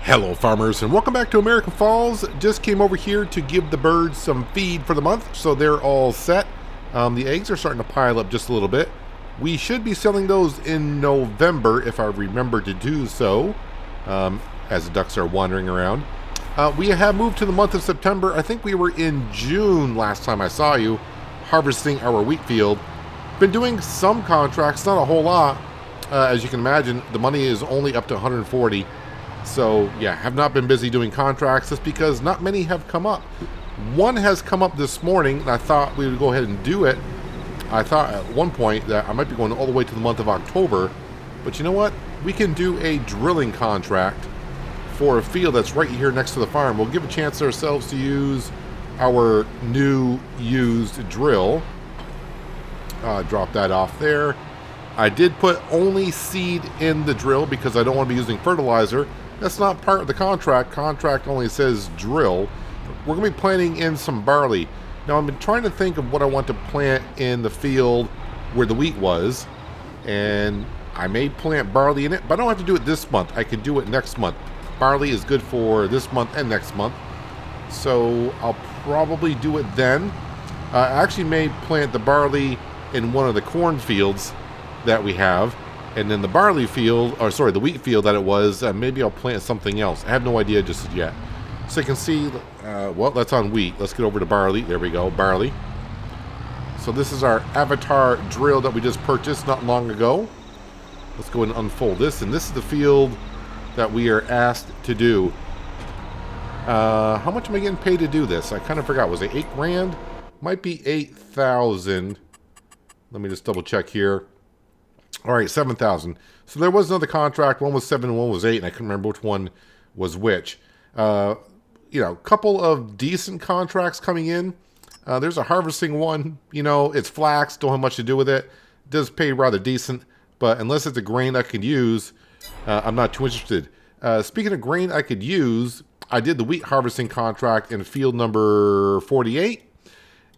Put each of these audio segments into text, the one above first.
Hello farmers and welcome back to American Falls. Just came over here to give the birds some feed for the month, so they're all set. The eggs are starting to pile up just a little bit. We should be selling those in November if I remember to do so, as the ducks are wandering around. We have moved to the month of September. I think we were in June last time I saw you harvesting our wheat field. Been doing some contracts, not a whole lot. As you can imagine, the money is only up to 140. So, yeah, have not been busy doing contracts just because not many have come up. One has come up this morning, and I thought we would go ahead and do it. I thought at one point that I might be going all the way to the month of October. But you know what? We can do a drilling contract for a field that's right here next to the farm. We'll give a chance to ourselves to use our new used drill. Drop that off there. I did put only seed in the drill because I don't want to be using fertilizer. That's not part of the contract. Contract only says drill. We're going to be planting in some barley. Now, I've been trying to think of what I want to plant in the field where the wheat was. And I may plant barley in it, but I don't have to do it this month. I can do it next month. Barley is good for this month and next month. So I'll probably do it then. I actually may plant the barley in one of the cornfields that we have. And then the barley field, or sorry, the wheat field that it was, maybe I'll plant something else. I have no idea just yet. So you can see, well, that's on wheat. Let's get over to barley. There we go, barley. So this is our Avatar drill that we just purchased not long ago. Let's go and unfold this. And this is the field that we are asked to do. How much am I getting paid to do this? I kind of forgot. Was it 8 grand? Might be 8,000. Let me just double check here. All right, 7,000. So there was another contract. One was 7 and one was 8, and I couldn't remember which one was which. Couple of decent contracts coming in. There's a harvesting one. You know, it's flax. Don't have much to do with it. Does pay rather decent, but unless it's a grain I could use, I'm not too interested. Speaking of grain I could use, I did the wheat harvesting contract in field number 48.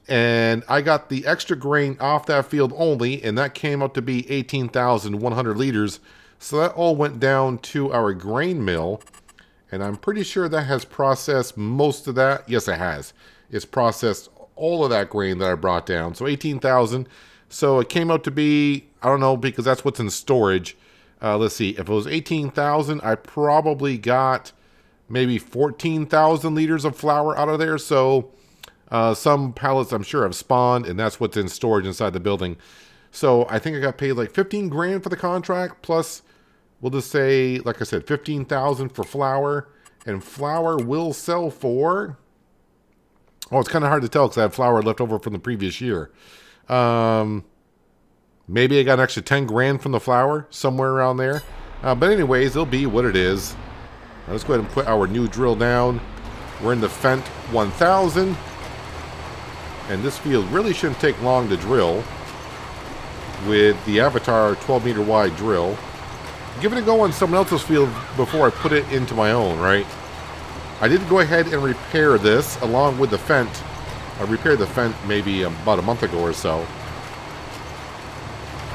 And I got the extra grain off that field only, and that came out to be 18,100 liters. So that all went down to our grain mill, and I'm pretty sure that has processed most of that. Yes, it has. It's processed all of that grain that I brought down. So 18,000. So it came out to be, I don't know, because that's what's in storage. Let's see. If it was 18,000, I probably got maybe 14,000 liters of flour out of there. So some pallets I'm sure have spawned, and that's what's in storage inside the building. So I think I got paid like 15 grand for the contract, plus we'll just say, like I said, 15,000 for flour. And flour will sell for, oh, it's kind of hard to tell because I have flour left over from the previous year. Maybe I got an extra 10 grand from the flour, somewhere around there. But anyways, it'll be what it is. Now let's go ahead and put our new drill down. We're in the Fendt 1000. And this field really shouldn't take long to drill with the Avatar 12-meter wide drill. Give it a go on someone else's field before I put it into my own, right? I did go ahead and repair this along with the Fendt. I repaired the Fendt maybe about a month ago or so.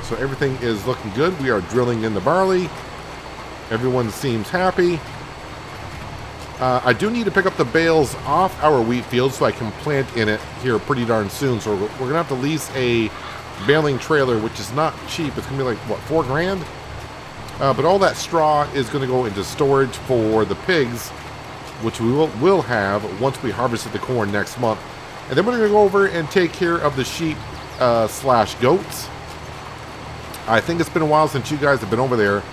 So everything is looking good. We are drilling in the barley. Everyone seems happy. I do need to pick up the bales off our wheat field so I can plant in it here pretty darn soon. So we're going to have to lease a baling trailer, which is not cheap. It's going to be like, what, 4 grand? But all that straw is going to go into storage for the pigs, which we will have once we harvested the corn next month. And then we're going to go over and take care of the sheep slash goats. I think it's been a while since you guys have been over there,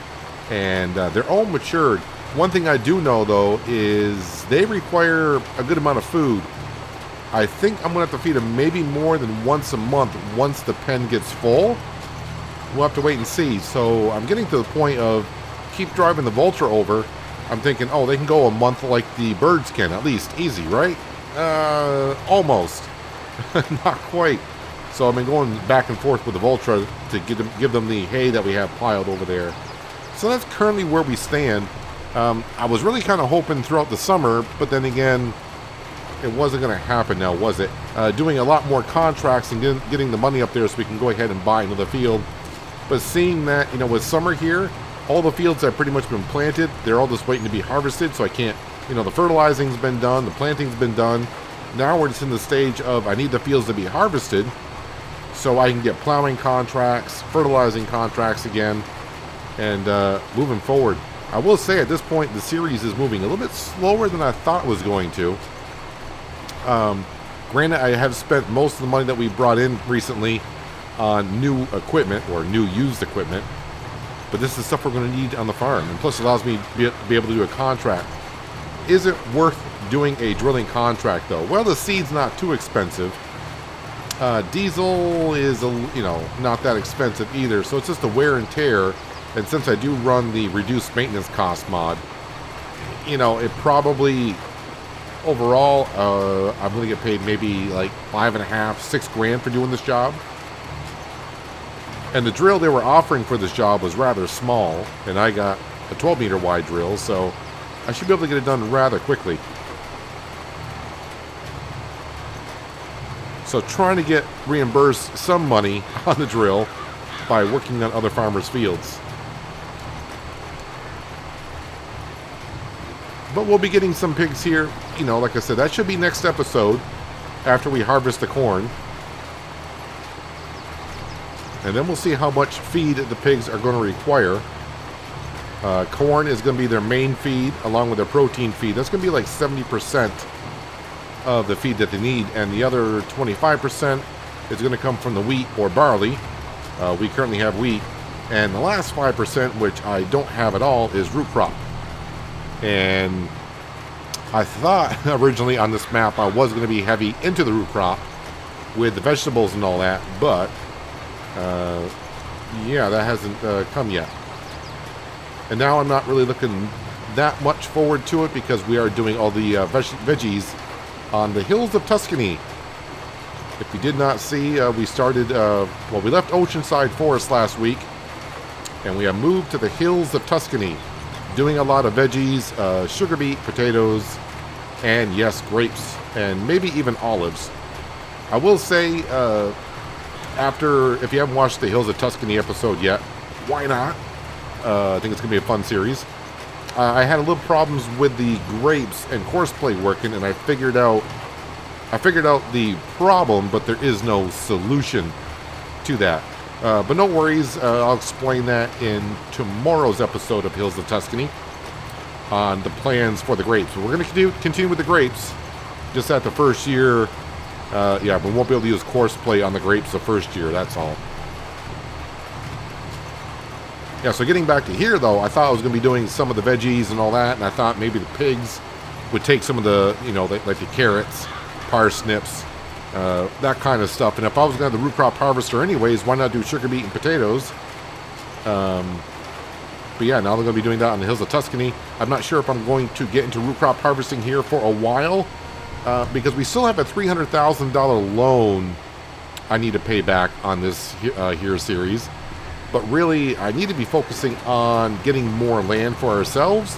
and they're all matured. One thing I do know, though, is they require a good amount of food. I think I'm going to have to feed them maybe more than once a month once the pen gets full. We'll have to wait and see. So I'm getting to the point of keep driving the Vulture over. I'm thinking, oh, they can go a month like the birds can, at least. Easy, right? Almost. Not quite. So I've been going back and forth with the Vulture to give them the hay that we have piled over there. So that's currently where we stand. I was really kind of hoping throughout the summer, but then again, it wasn't going to happen now, was it? Doing a lot more contracts and getting the money up there so we can go ahead and buy another field. But seeing that, with summer here, All the fields have pretty much been planted. They're all just waiting to be harvested, so I can't, the fertilizing's been done, the planting's been done. Now we're just in the stage of I need the fields to be harvested so I can get plowing contracts, fertilizing contracts again, and moving forward. I will say at this point the series is moving a little bit slower than I thought it was going to. Granted, I have spent most of the money that we brought in recently on new equipment or new used equipment, but this is stuff we're going to need on the farm, and plus it allows me to be able to do a contract. Is it worth doing a drilling contract though? Well, the seed's not too expensive. Diesel is not that expensive either, so it's just the wear and tear. And since I do run the reduced maintenance cost mod, it probably overall I'm going to get paid maybe like $5.5, $6 grand for doing this job. And the drill they were offering for this job was rather small, and I got a 12-meter wide drill, so I should be able to get it done rather quickly. So trying to get reimbursed some money on the drill by working on other farmers' fields. But we'll be getting some pigs here. Like I said, that should be next episode after we harvest the corn. And then we'll see how much feed the pigs are going to require. Corn is going to be their main feed along with their protein feed. That's going to be like 70% of the feed that they need. And the other 25% is going to come from the wheat or barley. We currently have wheat. And the last 5%, which I don't have at all, is root crop. And I thought originally on this map I was going to be heavy into the root crop with the vegetables and all that, but yeah, that hasn't come yet. And now I'm not really looking that much forward to it because we are doing all the veggies on the hills of Tuscany. If you did not see, we started, we left Oceanside Forest last week, and we have moved to the hills of Tuscany, doing a lot of veggies, sugar beet, potatoes, and yes, grapes, and maybe even olives. I will say, if you haven't watched the Hills of Tuscany episode yet, why not? I think it's going to be a fun series. I had a little problems with the grapes and courseplay working, and I figured out the problem, but there is no solution to that. But no worries, I'll explain that in tomorrow's episode of Hills of Tuscany on the plans for the grapes. But we're going to continue with the grapes, just at the first year. We won't be able to use courseplay on the grapes the first year, that's all. Yeah, so getting back to here, though, I thought I was going to be doing some of the veggies and all that, and I thought maybe the pigs would take some of the, like the carrots, parsnips, that kind of stuff. And if I was going to have the root crop harvester anyways, why not do sugar beet and potatoes? But yeah, now they're going to be doing that on the Hills of Tuscany. I'm not sure if I'm going to get into root crop harvesting here for a while, because we still have a $300,000 loan I need to pay back on this here series. But really, I need to be focusing on getting more land for ourselves,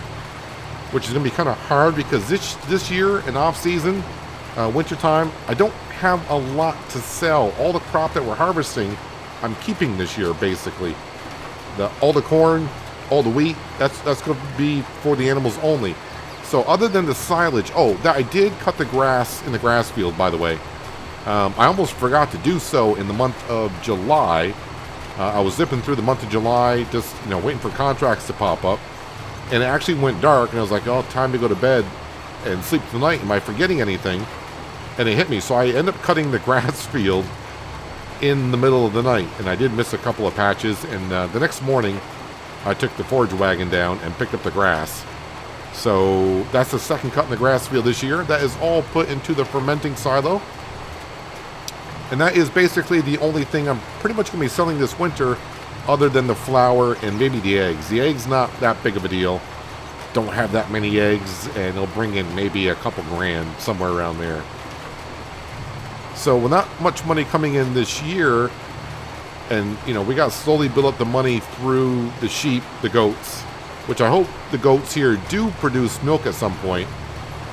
which is going to be kind of hard because this year in off-season, wintertime, I don't have a lot to sell. All the crop that we're harvesting, I'm keeping this year, basically. All the corn, all the wheat, that's going to be for the animals only. So other than the silage, I did cut the grass in the grass field, by the way. I almost forgot to do so in the month of July. I was zipping through the month of July, just waiting for contracts to pop up, and it actually went dark, and I was like, time to go to bed and sleep tonight. Am I forgetting anything? And it hit me, so I ended up cutting the grass field in the middle of the night, and I did miss a couple of patches. And the next morning, I took the forage wagon down and picked up the grass. So that's the second cut in the grass field this year. That is all put into the fermenting silo. And that is basically the only thing I'm pretty much going to be selling this winter, other than the flour and maybe the eggs. The eggs, not that big of a deal. Don't have that many eggs, and it'll bring in maybe a couple grand, somewhere around there. So with not much money coming in this year, and we got to slowly build up the money through the sheep, the goats, which I hope the goats here do produce milk at some point.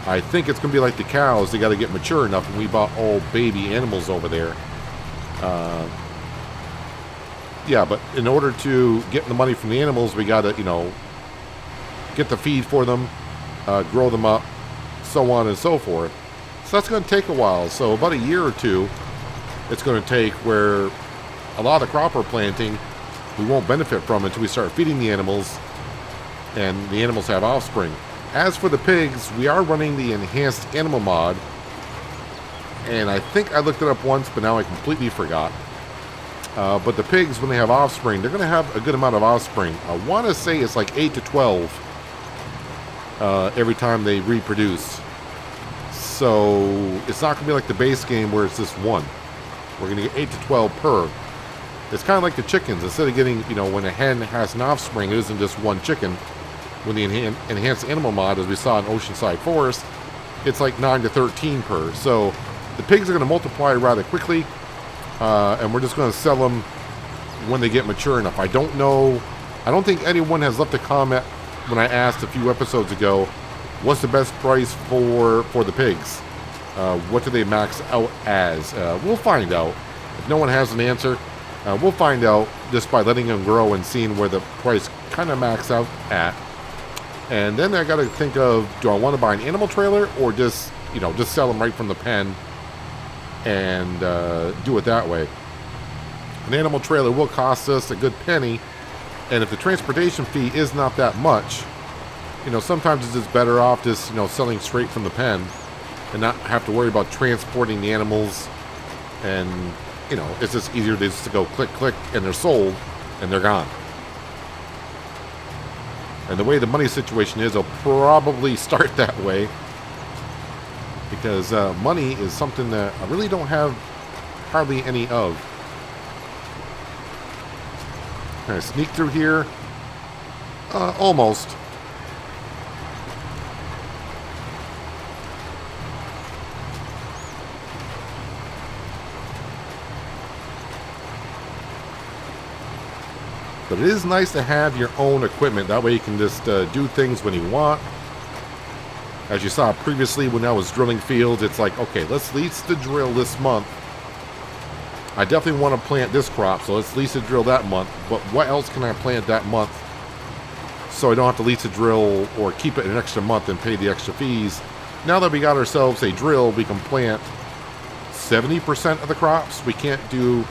I think it's going to be like the cows. They got to get mature enough, and we bought all baby animals over there. Yeah, but in order to get the money from the animals, we got to, get the feed for them, grow them up, so on and so forth. So that's going to take a while. So about a year or two, it's going to take where a lot of the crop we're planting, we won't benefit from until we start feeding the animals, and the animals have offspring. As for the pigs, we are running the enhanced animal mod, and I think I looked it up once, but now I completely forgot. But the pigs, when they have offspring, they're going to have a good amount of offspring. I want to say it's like 8 to 12 every time they reproduce. So it's not going to be like the base game where it's just one. We're going to get 8 to 12 per. It's kind of like the chickens. Instead of getting, when a hen has an offspring, it isn't just one chicken. When the enhanced animal mod, as we saw in Oceanside Forest, it's like 9 to 13 per. So the pigs are going to multiply rather quickly, and we're just going to sell them when they get mature enough. I don't know. I don't think anyone has left a comment when I asked a few episodes ago, what's the best price for the pigs? What do they max out as? We'll find out. If no one has an answer, we'll find out just by letting them grow and seeing where the price kind of max out at. And then I got to think of, do I want to buy an animal trailer or just sell them right from the pen and do it that way? An animal trailer will cost us a good penny, and if the transportation fee is not that much, sometimes it's just better off just, selling straight from the pen and not have to worry about transporting the animals. And, it's just easier just to go click, click, and they're sold, and they're gone. And the way the money situation is, I'll probably start that way. Because money is something that I really don't have hardly any of. Can I sneak through here? Almost. But it is nice to have your own equipment. That way you can just do things when you want. As you saw previously when I was drilling fields, it's like, okay, let's lease the drill this month. I definitely want to plant this crop, so let's lease the drill that month. But what else can I plant that month so I don't have to lease a drill or keep it an extra month and pay the extra fees? Now that we got ourselves a drill, we can plant 70% of the crops. We can't do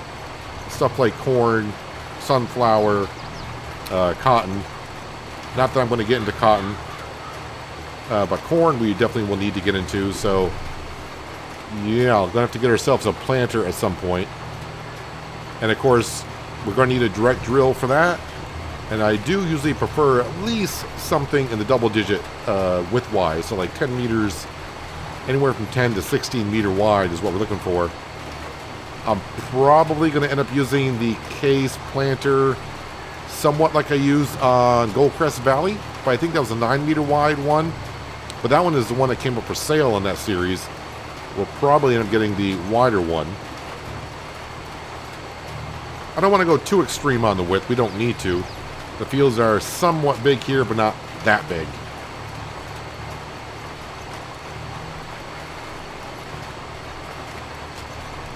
stuff like corn, sunflower, cotton. Not that I'm going to get into cotton, but corn we definitely will need to get into. So yeah, we're going to have to get ourselves a planter at some point. And of course, we're going to need a direct drill for that. And I do usually prefer at least something in the double digit width-wise. So like 10 meters, anywhere from 10 to 16 meter wide is what we're looking for. I'm probably going to end up using the case planter somewhat like I used on Goldcrest Valley. But I think that was a 9 meter wide one. But that one is the one that came up for sale in that series. We'll probably end up getting the wider one. I don't want to go too extreme on the width. We don't need to. The fields are somewhat big here, but not that big.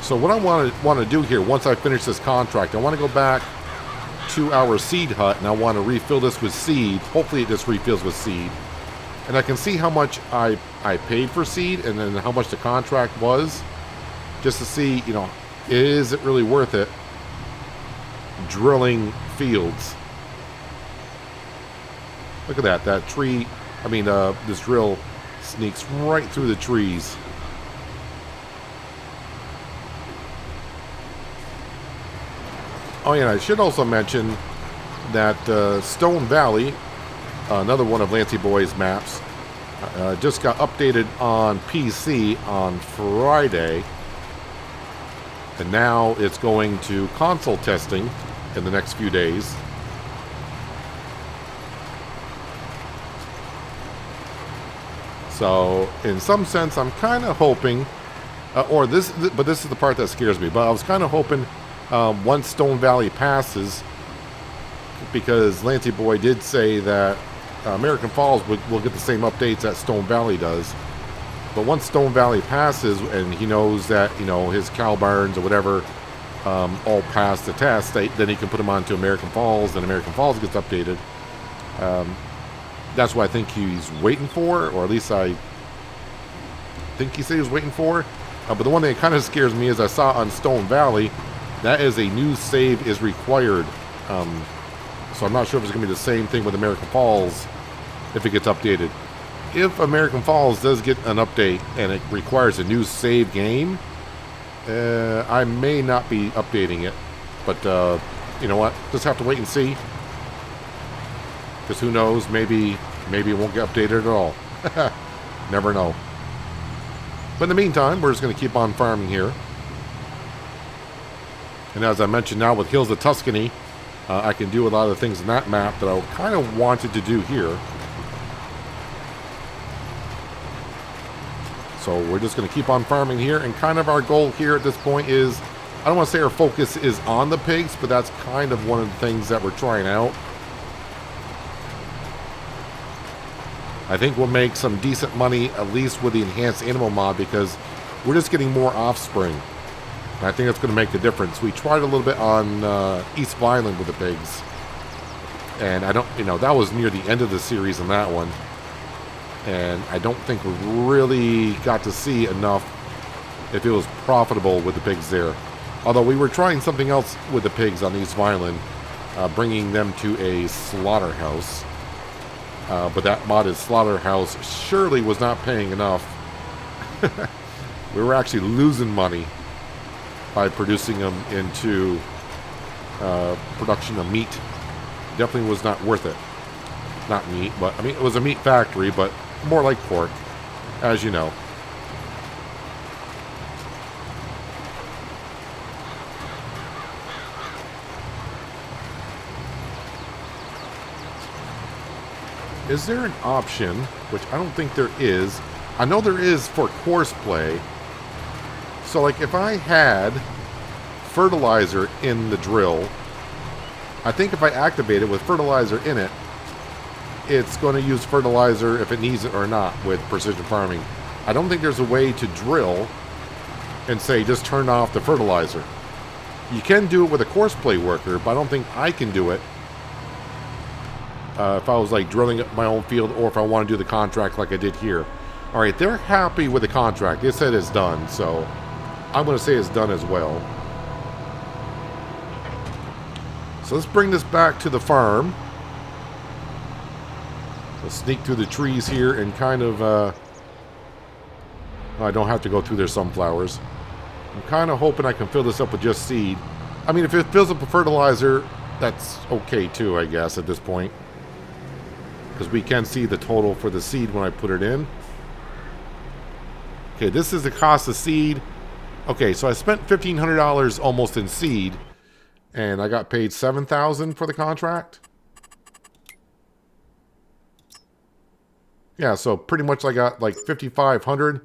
So what I want to do here, once I finish this contract, I want to go back to our seed hut, and I want to refill this with seed. Hopefully it just refills with seed. And I can see how much I paid for seed and then how much the contract was, just to see, is it really worth it drilling fields? Look at that tree. This drill sneaks right through the trees. Oh yeah, I should also mention that Stone Valley, another one of Lancey Boy's maps, just got updated on PC on Friday. And now it's going to console testing in the next few days. So, in some sense, I'm kind of hoping, but this is the part that scares me. But I was kind of hoping once Stone Valley passes, because Lancey Boy did say that American Falls will get the same updates that Stone Valley does. But once Stone Valley passes, and he knows that his cow barns or whatever all pass the test, then he can put them onto American Falls, and American Falls gets updated. That's what I think he's waiting for, or at least I think he said he was waiting for. But the one that kind of scares me is I saw on Stone Valley, that is a new save is required. So I'm not sure if it's going to be the same thing with American Falls if it gets updated. If American Falls does get an update and it requires a new save game, I may not be updating it. But you know what? Just have to wait and see. Because who knows? Maybe it won't get updated at all. Never know. But in the meantime, we're just going to keep on farming here. And as I mentioned now with Hills of Tuscany, I can do a lot of the things in that map that I kind of wanted to do here. So we're just going to keep on farming here. And kind of our goal here at this point is, I don't want to say our focus is on the pigs, but that's kind of one of the things that we're trying out. I think we'll make some decent money, at least with the enhanced animal mod, because we're just getting more offspring. And I think that's going to make a difference. We tried a little bit on East Vineland with the pigs. And I don't, that was near the end of the series on that one. And I don't think we really got to see enough if it was profitable with the pigs there. Although we were trying something else with the pigs on East Vineland, bringing them to a slaughterhouse. But that modded slaughterhouse surely was not paying enough. We were actually losing money by producing them into production of meat. Definitely was not worth it. Not meat, but I mean, it was a meat factory, but more like pork, as you know. Is there an option, which I don't think there is, I know there is for course play. So like if I had fertilizer in the drill, I think if I activate it with fertilizer in it, it's going to use fertilizer if it needs it or not with precision farming. I don't think there's a way to drill and say just turn off the fertilizer. You can do it with a course play worker, but I don't think I can do it. If I was like drilling my own field, or if I want to do the contract like I did here. All right, they're happy with the contract. They said it's done, so I'm going to say it's done as well. So let's bring this back to the farm. Let's sneak through the trees here and kind of, I don't have to go through their sunflowers. I'm kind of hoping I can fill this up with just seed. I mean, if it fills up with fertilizer, that's okay too, I guess, at this point. Because we can see the total for the seed when I put it in. Okay, this is the cost of seed. Okay, so I spent $1,500 almost in seed, and I got paid $7,000 for the contract. Yeah, so pretty much I got like $5,500.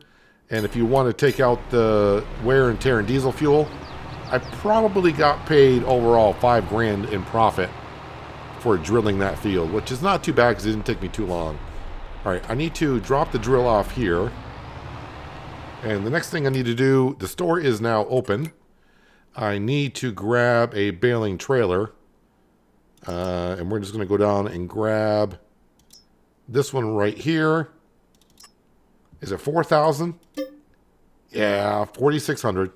And if you want to take out the wear and tear and diesel fuel, I probably got paid overall $5,000 in profit for drilling that field, which is not too bad because it didn't take me too long. All right, I need to drop the drill off here. And the next thing I need to do, the store is now open. I need to grab a baling trailer. And we're just going to go down and grab this one right here. Is it 4,000? Yeah, 4,600.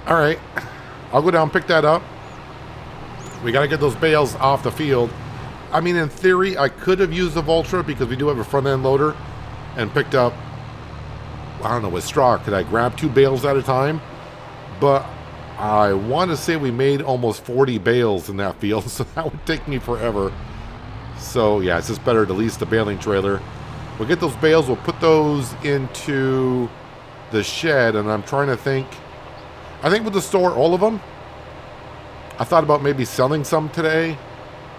All right, I'll go down and pick that up. We got to get those bales off the field. I mean, in theory, I could have used the Voltra because we do have a front-end loader and picked up, I don't know, with straw. Could I grab 2 bales at a time? But I want to say we made almost 40 bales in that field, so that would take me forever. So, yeah, it's just better to lease the baling trailer. We'll get those bales. We'll put those into the shed, and I'm trying to think. I think with the store, all of them. I thought about maybe selling some today,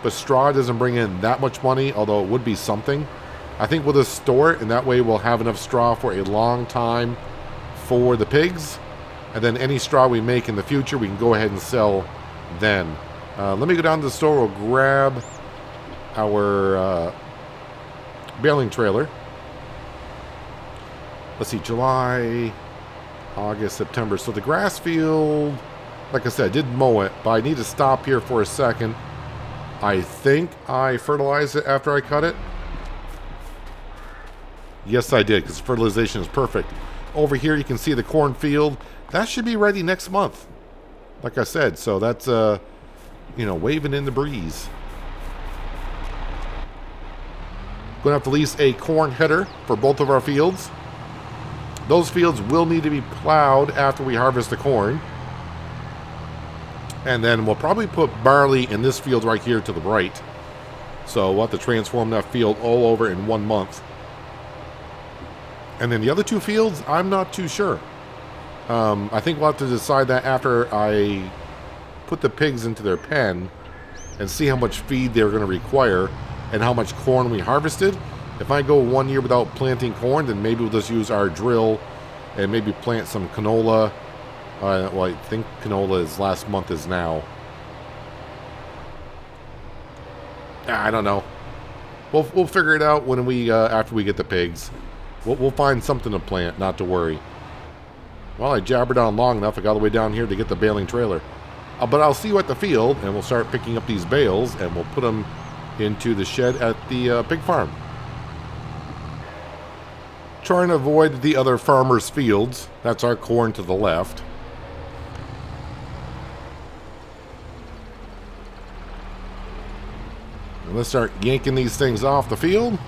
but straw doesn't bring in that much money, although it would be something. I think we'll just store it, and that way we'll have enough straw for a long time for the pigs. And then any straw we make in the future, we can go ahead and sell then. Let me go down to the store. We'll grab our baling trailer. Let's see, July August, September. So the grass field, like I said, I did mow it, but I need to stop here for a second. I think I fertilized it after I cut it. Yes, I did, because fertilization is perfect. Over here, you can see the cornfield. That should be ready next month. Like I said, so that's, waving in the breeze. Going to have to lease a corn header for both of our fields. Those fields will need to be plowed after we harvest the corn. And then we'll probably put barley in this field right here to the right. So we'll have to transform that field all over in 1 month. And then the other 2 fields, I'm not too sure. I think we'll have to decide that after I put the pigs into their pen and see how much feed they're going to require and how much corn we harvested. If I go 1 year without planting corn, then maybe we'll just use our drill and maybe plant some canola. Well, I think canola is last month is now. I don't know. We'll figure it out when we after we get the pigs. We'll find something to plant, not to worry. Well, I jabbered on long enough. I got all the way down here to get the baling trailer. But I'll see you at the field, and we'll start picking up these bales, and we'll put them into the shed at the pig farm. Trying to avoid the other farmers' fields. That's our corn to the left. And let's start yanking these things off the field.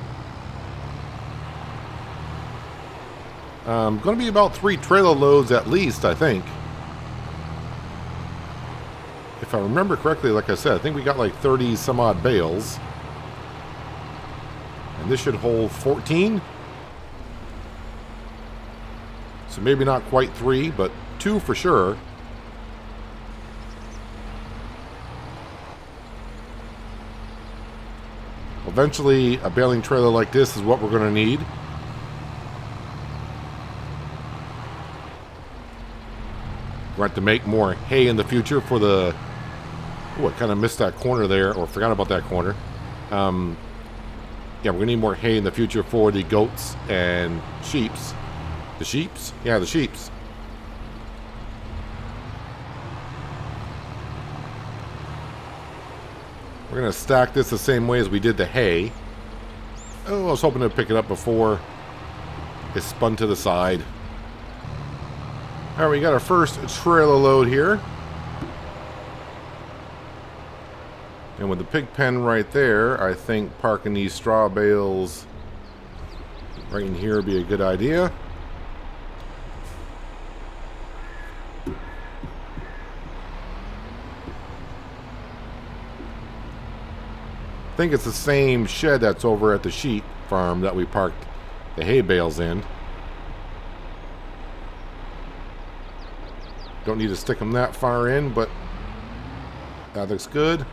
Going to be about 3 trailer loads at least, I think. If I remember correctly, like I said, I think we got like 30 some odd bales. And this should hold 14. So maybe not quite 3, but 2 for sure. Eventually, a baling trailer like this is what we're going to need. We're going to have to make more hay in the future for the... Oh, I kind of missed that corner there, or forgot about that corner. Yeah, we're going to need more hay in the future for the goats and sheeps. The sheeps? Yeah, the sheeps. We're going to stack this the same way as we did the hay. Oh, I was hoping to pick it up before it spun to the side. All right, we got our first trailer load here. And with the pig pen right there, I think parking these straw bales right in here would be a good idea. I think it's the same shed that's over at the sheep farm that we parked the hay bales in. Don't need to stick them that far in, but that looks good.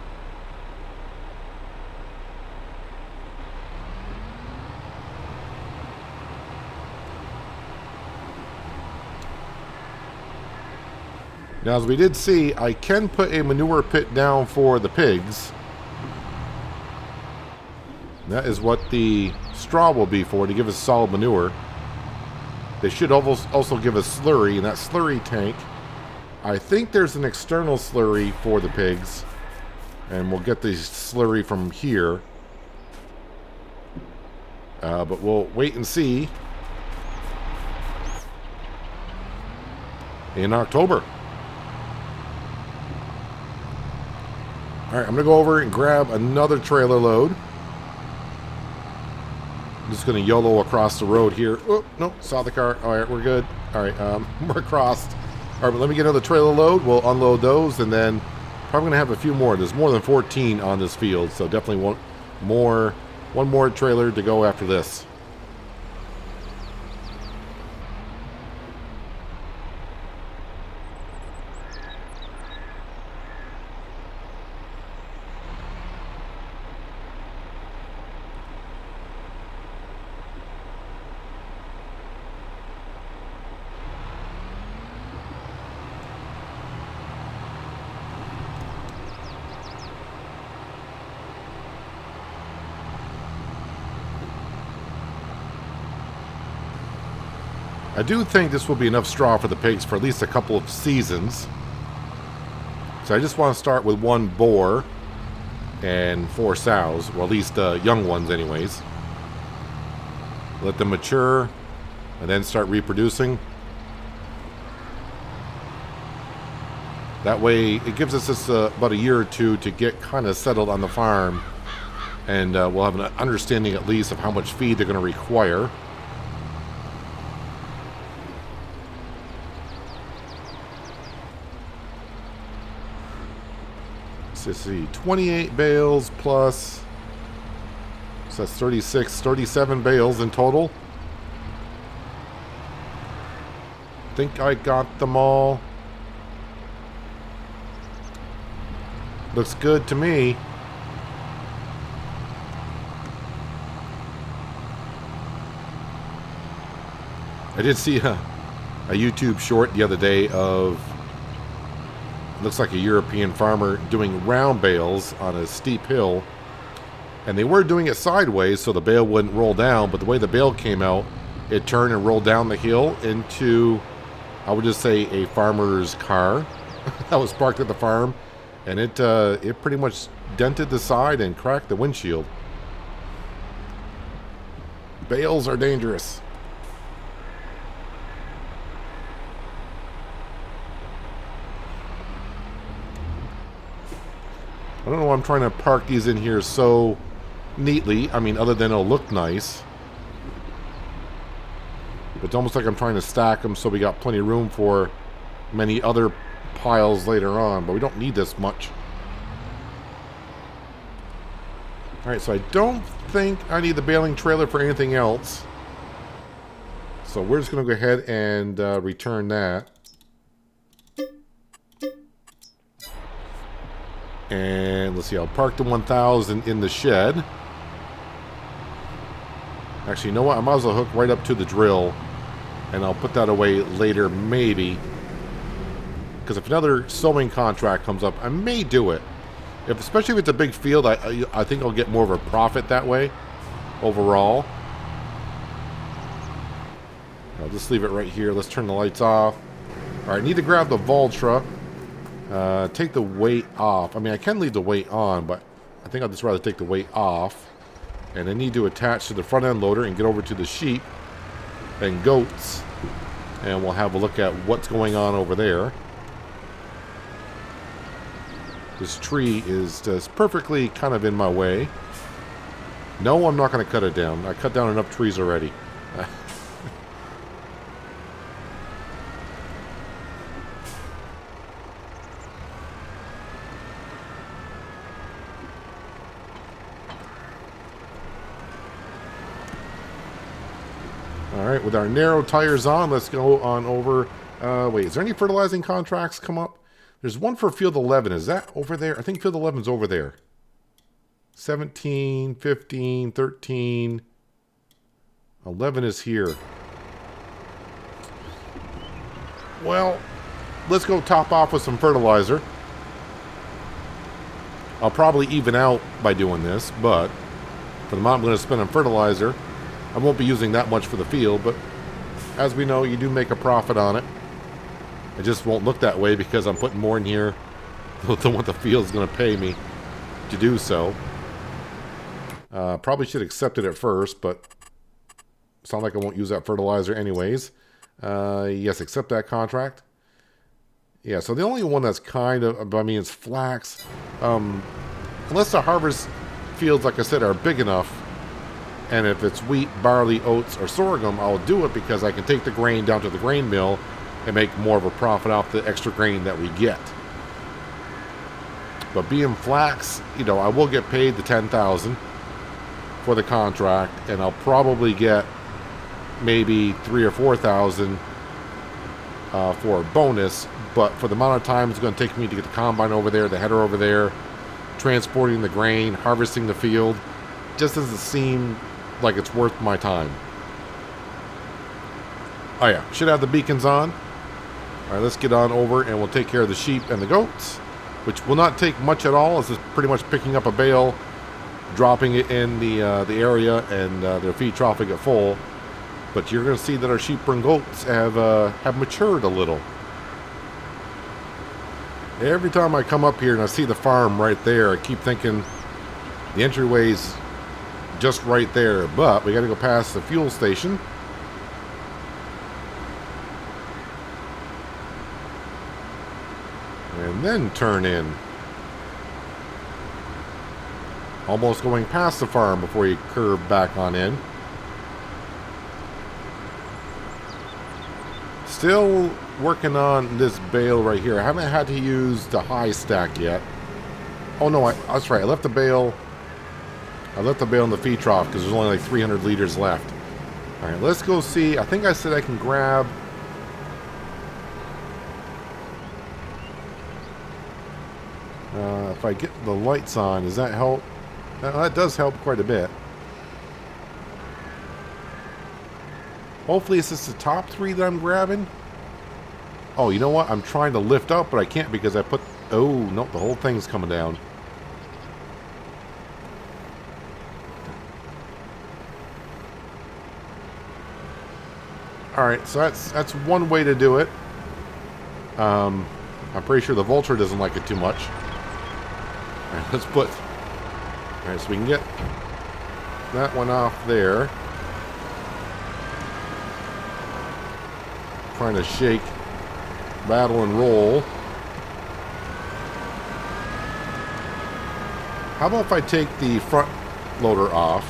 Now, as we did see, I can put a manure pit down for the pigs. That is what the straw will be for, to give us solid manure. They should also give us slurry, and that slurry tank, I think there's an external slurry for the pigs, and we'll get the slurry from here. But we'll wait and see in October. All right, I'm going to go over and grab another trailer load. I'm just going to YOLO across the road here. Oh, no, saw the car. All right, we're good. All right, we're crossed. All right, but let me get another trailer load. We'll unload those, and then probably going to have a few more. There's more than 14 on this field, so definitely want one more trailer to go after this. I do think this will be enough straw for the pigs for at least a couple of seasons. So I just want to start with 1 boar and 4 sows, or at least young ones anyways. Let them mature and then start reproducing. That way it gives us this, about a year or 2 to get kind of settled on the farm, and we'll have an understanding at least of how much feed they're going to require. So let's see, 28 bales plus, so that's 36, 37 bales in total. Think I got them all. Looks good to me. I did see a YouTube short the other day of, looks like a European farmer doing round bales on a steep hill, and they were doing it sideways so the bale wouldn't roll down, but the way the bale came out, it turned and rolled down the hill into, I would just say, a farmer's car that was parked at the farm, and it pretty much dented the side and cracked the windshield. Bales are dangerous. I don't know why I'm trying to park these in here so neatly. I mean, other than it'll look nice. But it's almost like I'm trying to stack them so we got plenty of room for many other piles later on. But we don't need this much. Alright, so I don't think I need the baling trailer for anything else. So we're just going to go ahead and return that. And let's see, I'll park the 1000 in the shed. Actually, you know what? I might as well hook right up to the drill. And I'll put that away later, maybe. Because if another sowing contract comes up, I may do it. Especially if it's a big field, I think I'll get more of a profit that way, overall. I'll just leave it right here. Let's turn the lights off. Alright, need to grab the Valtra. Take the weight off. I mean, I can leave the weight on, but I think I'd just rather take the weight off. And I need to attach to the front end loader and get over to the sheep and goats. And we'll have a look at what's going on over there. This tree is just perfectly kind of in my way. No, I'm not going to cut it down. I cut down enough trees already. Alright, with our narrow tires on, let's go on over. Wait, is there any fertilizing contracts come up? There's one for Field 11. Is that over there? I think Field 11 is over there. 17, 15, 13. 11 is here. Well, let's go top off with some fertilizer. I'll probably even out by doing this, but for the amount I'm going to spend on fertilizer, I won't be using that much for the field, but as we know, you do make a profit on it. It just won't look that way because I'm putting more in here than what the field's going to pay me to do so. Probably should have accepted it first, but it's not like I won't use that fertilizer anyways. Yes, accept that contract. Yeah, so the only one that's kind of, I mean, it's flax. Unless the harvest fields, like I said, are big enough, and if it's wheat, barley, oats, or sorghum, I'll do it because I can take the grain down to the grain mill and make more of a profit off the extra grain that we get. But being flax, you know, I will get paid the $10,000 for the contract, and I'll probably get maybe $3,000 or $4,000 for a bonus. But for the amount of time it's going to take me to get the combine over there, the header over there, transporting the grain, harvesting the field, just doesn't seem like it's worth my time. Oh yeah, should have the beacons on. Alright, let's get on over and we'll take care of the sheep and the goats, which will not take much at all. It's just pretty much picking up a bale, dropping it in the area, and their feed trough will get full. But you're going to see that our sheep and goats have matured a little. Every time I come up here and I see the farm right there, I keep thinking the entryway's just right there. But we got to go past the fuel station. And then turn in. Almost going past the farm before you curve back on in. Still working on this bale right here. I haven't had to use the high stack yet. Oh no, that's right. I left the bale in the feed trough because there's only like 300 liters left. Alright, let's go see. I think I said I can grab... if I get the lights on, does that help? That does help quite a bit. Hopefully it's just the top 3 that I'm grabbing. Oh, you know what? I'm trying to lift up, but I can't because I put... Oh, no, the whole thing's coming down. Alright, so that's one way to do it. I'm pretty sure the Vulture doesn't like it too much. Alright, let's put... Alright, so we can get that one off there. Trying to shake, battle, and roll. How about if I take the front loader off?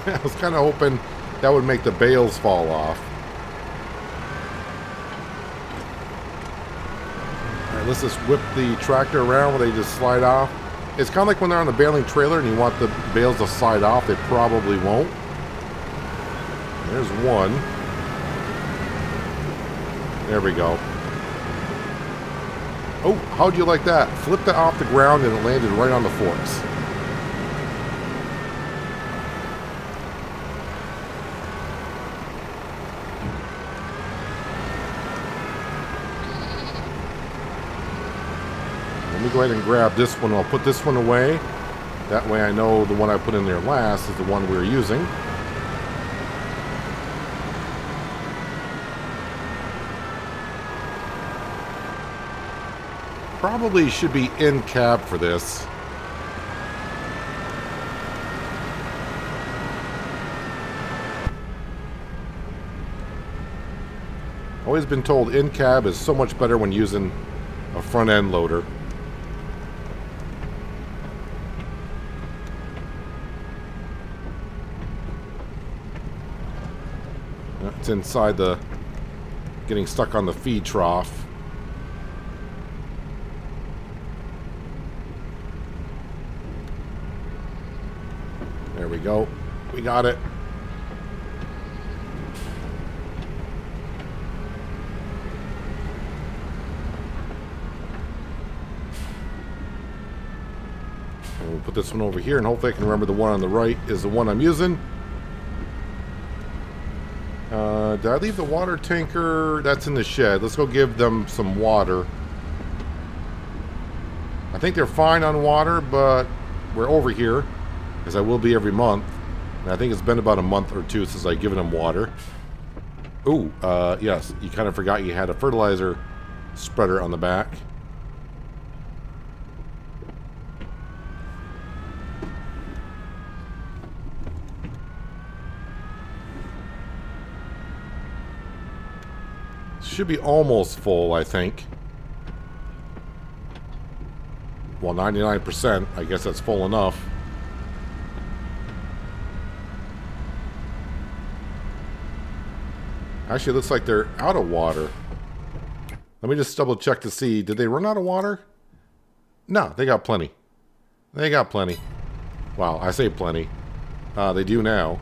I was kind of hoping that would make the bales fall off. Alright, let's just whip the tractor around where they just slide off. It's kind of like when they're on the baling trailer and you want the bales to slide off. They probably won't. There's one. There we go. Oh, how'd you like that? Flipped it off the ground and it landed right on the forks. Let me go ahead and grab this one. I'll put this one away. That way I know the one I put in there last is the one we're using. Probably should be in cab for this. Always been told in cab is so much better when using a front end loader. It's inside the, getting stuck on the feed trough. There we go. We got it. And we'll put this one over here and hopefully I can remember the one on the right is the one I'm using. Did I leave the water tanker? That's in the shed. Let's go give them some water. I think they're fine on water, but we're over here, as I will be every month. And I think it's been about a month or two since I've given them water. Ooh, yes, you kind of forgot you had a fertilizer spreader on the back. Should be almost full, I think. Well, 99%. I guess that's full enough. Actually, it looks like they're out of water. Let me just double check to see. Did they run out of water? No, they got plenty. They got plenty. Wow, I say plenty. They do now.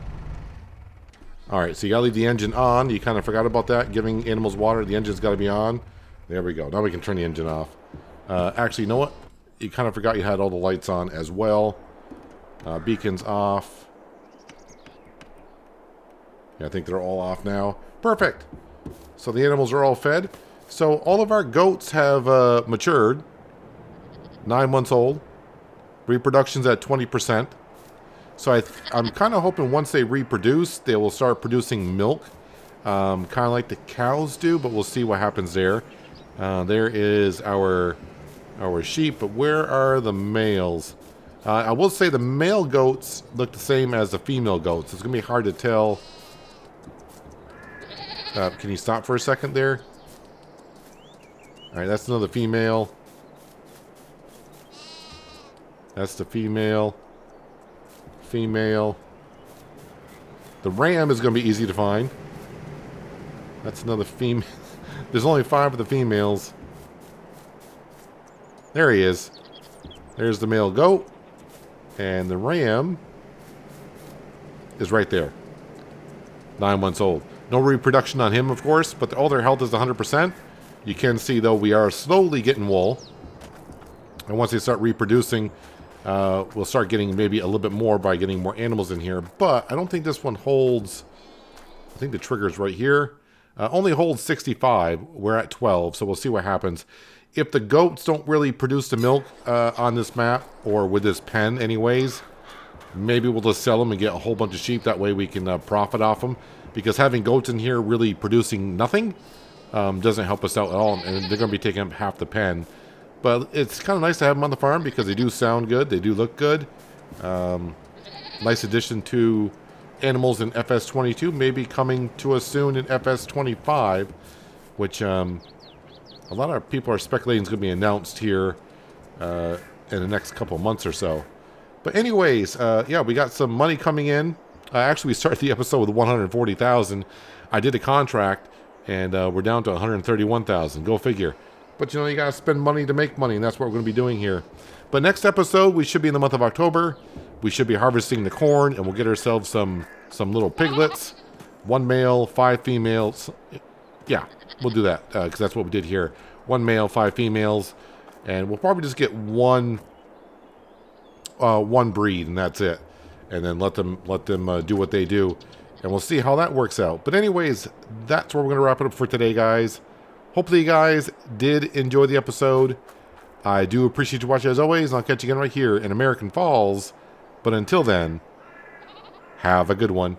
Alright, so you gotta leave the engine on. You kind of forgot about that. Giving animals water, the engine's gotta be on. There we go. Now we can turn the engine off. Actually, you know what? You kind of forgot you had all the lights on as well. Beacons off. Yeah, I think they're all off now. Perfect! So the animals are all fed. So all of our goats have matured. 9 months old. Reproduction's at 20%. So I'm kind of hoping once they reproduce, they will start producing milk. Kind of like the cows do, but we'll see what happens there. There is our sheep, but where are the males? I will say the male goats look the same as the female goats. It's going to be hard to tell. Can you stop for a second there? Alright, that's another female. That's the female. Female. The ram is going to be easy to find. That's another female. There's only 5 of the females. There he is. There's the male goat. And the ram is right there. 9 months old. No reproduction on him, of course, but all their health is 100%. You can see, though, we are slowly getting wool. And once they start reproducing, we'll start getting maybe a little bit more by getting more animals in here. But I don't think this one holds... I think the trigger's right here. Only holds 65. We're at 12, so we'll see what happens. If the goats don't really produce the milk on this map, or with this pen anyways, maybe we'll just sell them and get a whole bunch of sheep. That way we can profit off them. Because having goats in here really producing nothing doesn't help us out at all. And they're going to be taking up half the pen. But it's kind of nice to have them on the farm because they do sound good. They do look good. Nice addition to animals in FS22. Maybe coming to us soon in FS25. Which a lot of people are speculating is going to be announced here in the next couple of months or so. But anyways, yeah, we got some money coming in. Actually, we started the episode with 140,000. I did a contract, and we're down to 131,000. Go figure. But, you know, you got to spend money to make money, and that's what we're going to be doing here. But next episode, we should be in the month of October. We should be harvesting the corn, and we'll get ourselves some little piglets. 1 male, 5 females. Yeah, we'll do that, because that's what we did here. 1 male, 5 females. And we'll probably just get one breed, and that's it. And then let them do what they do. And we'll see how that works out. But anyways, that's where we're going to wrap it up for today, guys. Hopefully you guys did enjoy the episode. I do appreciate you watching as always. And I'll catch you again right here in American Falls. But until then, have a good one.